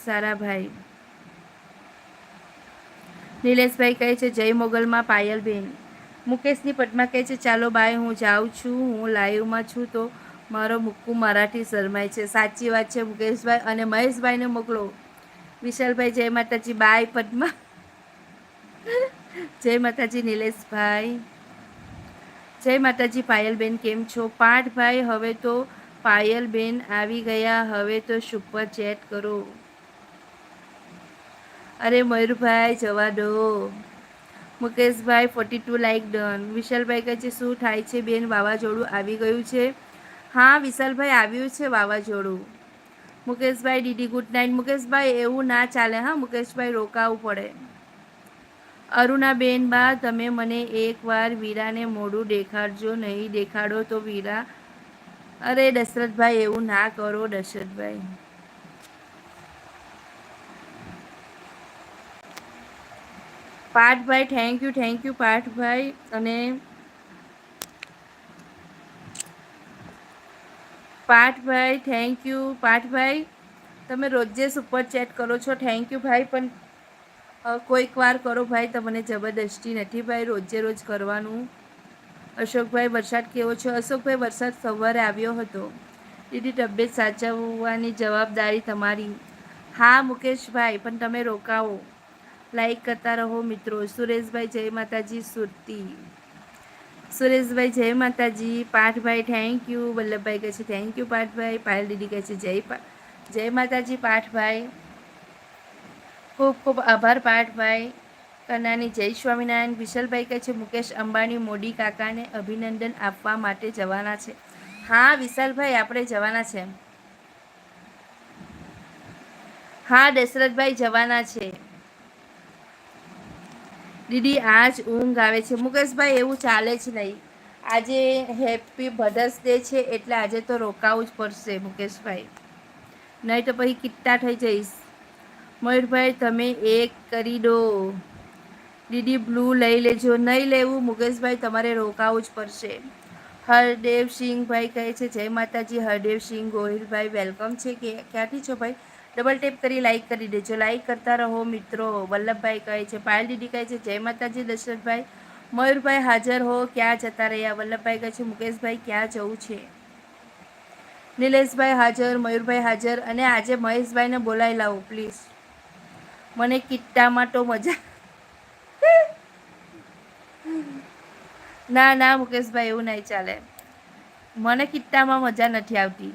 સારા ભાઈ. નિલેશભાઈ કહે છે જય મોગલમાં પાયલબેન. મુકેશની પદ્મા કહે છે ચાલો બાય, હું જાઉં છું, હું લાઈવમાં છું તો મારો મુક્કુ મરાઠી શરમાય છે. સાચી વાત છે મુકેશભાઈ. અને મહેશભાઈને મોકલો. વિશાલભાઈ જય માતાજી. બાય પદ્મા. જય માતાજી નિલેશભાઈ. જય માતાજી પાયલબેન, કેમ છો? પાઠભાઈ હવે તો પાયલબેન આવી ગયા, હવે તો સુપર ચેટ કરો. અરે મયુરભાઈ જવા દો. મુકેશભાઈ 42 લાઈક ડન. વિશાલભાઈ કહે છે શું થાય છે બેન, વાવાઝોડું આવી ગયું છે? હા વિશાલભાઈ આવ્યું છે વાવાઝોડું. મુકેશભાઈ દીદી ગુડ નાઇટ. મુકેશભાઈ એવું ના ચાલે હા મુકેશભાઈ, રોકાવું પડે. અરુણાબેન બા તમે મને એકવાર વીરાને મોઢું દેખાડજો, નહીં દેખાડો તો વીરા. અરે દશરથભાઈ એવું ના કરો દશરથભાઈ. Pathbhai thank you Pathbhai. અને પાઠભાઈ થેન્ક યુ. પાઠભાઈ તમે રોજે સુપર ચેટ કરો છો, થેન્ક યુ ભાઈ. પણ કોઈક વાર કરો ભાઈ, તમને જબરદસ્તી નથી ભાઈ રોજે રોજ કરવાનું. અશોકભાઈ વરસાદ કેવો છે? અશોકભાઈ વરસાદ સવારે આવ્યો હતો. દીદી તબિયત સાચવવાની જવાબદારી તમારી. હા મુકેશભાઈ પણ તમે રોકાવો. લાઈક કરતા રહો મિત્રો. સુરેશભાઈ જય માતાજી. સુરતી સુરેશભાઈ જય માતાજી. પાઠભાઈ થેન્ક યુ. વલ્લભભાઈ કહે છે થેન્ક યુ પાઠભાઈ. પાયલ દીદી કહે છે જય માતાજી પાઠભાઈ. ખૂબ ખૂબ આભાર પાઠભાઈ. કનાની જય સ્વામિનારાયણ. વિશાલભાઈ કહે છે મુકેશ અંબાણી મોદી કાકાને અભિનંદન આપવા માટે જવાના છે. હા વિશાલભાઈ આપણે જવાના છે. હા દશરથભાઈ જવાના છે. દીદી આજ ઊંઘ આવે છે. મુકેશભાઈ એવું ચાલે જ નહીં. આજે હેપી મધર્સ ડે છે એટલે આજે તો રોકાવું જ પડશે મુકેશભાઈ, નહીં તો પછી કિટ્ટા થઈ જઈશ. મયુરભાઈ તમે એક કરી દો. દીદી બ્લુ લઈ લેજો. નહીં લેવું મુકેશભાઈ, તમારે રોકાવું જ પડશે. હરદેવસિંહભાઈ કહે છે જય માતાજી. હરદેવસિંહ ગોહિલભાઈ વેલકમ છે. કે ક્યાંથી છો ભાઈ? ડબલ ટેપ કરી લાઈક કરી દેજો. લાઈક કરતા રહો મિત્રો. વલ્લભભાઈ કહે છે. પાયલ દીદી કહે છે જય માતાજી. દશરથભાઈ. મયુરભાઈ હાજર હો, ક્યાં જતા રહ્યા? વલ્લભભાઈ કહે છે મુકેશભાઈ ક્યાં જવું છે? નિલેશભાઈ હાજર. મયુરભાઈ હાજર. અને આજે મહેશભાઈને બોલાવી લાવો પ્લીઝ. મને કિટ્ટામાં તો મજા ના ના મુકેશભાઈ એવું નહીં ચાલે. મને કિટ્ટામાં મજા નથી આવતી.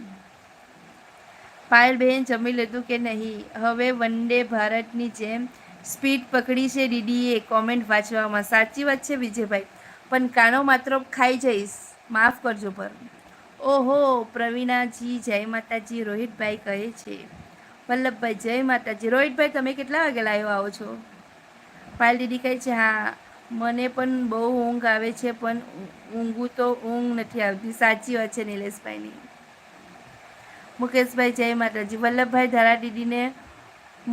પાયલબેન જમી લીધું કે નહીં? હવે વંદે ભારતની જેમ સ્પીડ પકડી છે દીદીએ કોમેન્ટ વાંચવામાં. સાચી વાત છે વિજયભાઈ, પણ કાનો માત્ર ખાઈ જઈશ, માફ કરજો. પર ઓહો પ્રવીણાજી જય માતાજી. રોહિતભાઈ કહે છે વલ્લભભાઈ જય માતાજી. રોહિતભાઈ તમે કેટલા વાગે લાઈવ આવો છો? પાયલ દીદી કહે છે હા મને પણ બહુ ઊંઘ આવે છે, પણ ઊંઘું તો ઊંઘ નથી આવતી. સાચી વાત છે નિલેશભાઈની. મુકેશભાઈ જય માતાજી. વલ્લભભાઈ ધારા દીદીને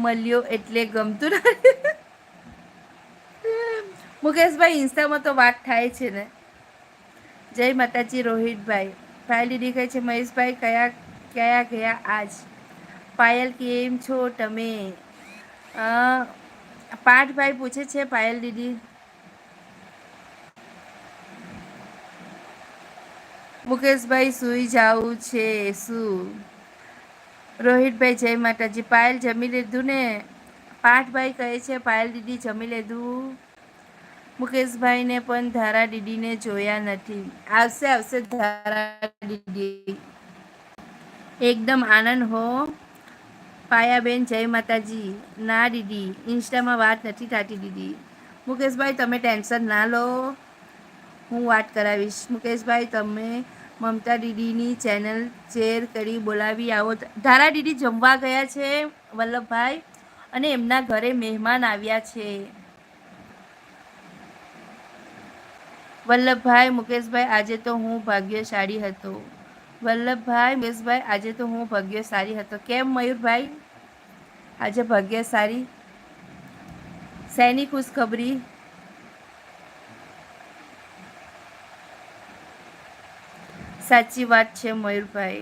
મળ્યો એટલે ગમતું નથી. મુકેશભાઈ ઇન્સ્ટામાં તો વાત થાય છે ને. જય માતાજી રોહિતભાઈ. પાયલ દીદી કહે છે મહેશભાઈ કયા કયા ગયા આજ? પાયલ કેમ છો તમે? પાઠભાઈ પૂછે છે પાયલ દીદી. મુકેશભાઈ સૂઈ જાવું છે શું? રોહિતભાઈ જય માતાજી. પાયલ જમી લીધું ને? પાઠભાઈ કહે છે પાયલ દીદી જમી લીધું. મુકેશભાઈને પણ ધારા દીદીને જોયા નથી. આવશે આવશે ધારા દીદી. એકદમ આનંદ હો. પાયાબેન જય માતાજી. ના દીદી ઇન્સ્ટામાં વાત નથી થતી દીદી. મુકેશભાઈ તમે ટેન્શન ના લો, હું વાત કરાવીશ. મુકેશભાઈ તમે મમતા દીદીની ચેનલ શેર કરી બોલાવી આવો. ધારા દીદી જમવા ગયા છે વલ્લભભાઈ, અને એમના ઘરે મહેમાન આવ્યા છે. વલ્લભભાઈ મુકેશભાઈ આજે તો હું ભાગ્યશાળી હતો. વલ્લભભાઈ મુકેશભાઈ આજે તો હું ભાગ્યશાળી હતો. કેમ મયુરભાઈ આજે ભાગ્યશાળી? શેની ખુશખબરી? સાચી વાત છે મયુરભાઈ.